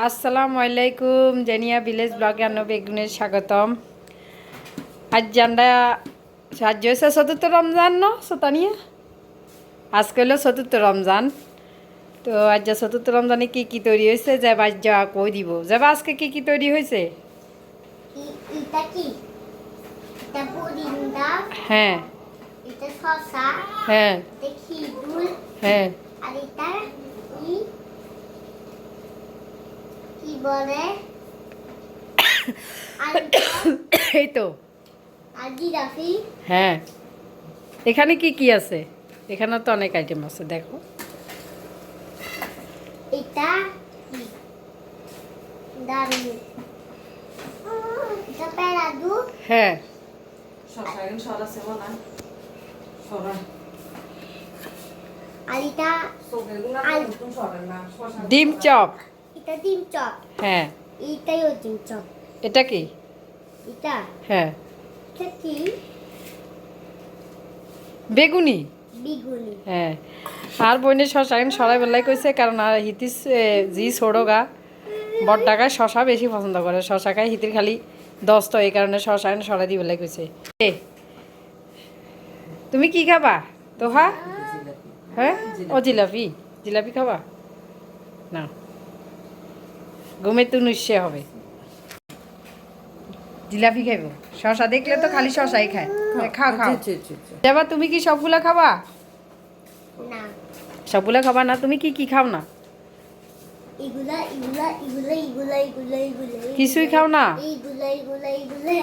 আসসালামু আলাইকুম জেনিয়া ভিলেজ ব্লগে বেগুনের স্বাগতম। আজ জানডা সাহায্য হয়েছে চতুর্থ রমজান ন সতানিয়া আজকে হলো চতুর্থ রমজান। তো আজ চতুর্থ রমজানে কি কি তৈরি হয়েছে যে আজ যা কই দিব যাবা আজকে কি কি তৈরি হয়েছে। হ্যাঁ হ্যাঁ হ্যাঁ এই তো হ্যাঁ এখানে কি কি আছে, এখানে তো অনেক আইটেম আছে দেখো। এটা দারু এটা পেরাদু হ্যাঁ আর এটা ডিম চপ। এটা ডিম চপ। হ্যাঁ এটাও ডিম চপ। এটা কি? এটা হ্যাঁ এটা কি? বেগুনি। বেগুনি। হ্যাঁ আর বইনের শশা এখন সরাই বেলায় কইছে কারণ আর হিতিস জি ছোড়গা বড় টাকায় শশা বেশি পছন্দ করে, শশা খায় হিতির খালি দস্ত, এই কারণে শশা এখন সরাই দিয়ে বেলায় কইছে। তুমি কি খাবা তোহা? হ্যাঁ ও জিলাপি, জিলাপি খাবা না, ঘুমে তো নিশ্চয় হবে। জিলাপি খাইব, শশা দেখলে তো খালি শশাই খায়। খাও খাও যাবা, তুমি কি সবগুলা খাবা? না সবগুলা খাবা না, তুমি কি কি খাও না? এগুলা এগুলা এগুলা এগুলা এগুলা এগুলা কিছুই খাও না? এগুলা এগুলা এগুলা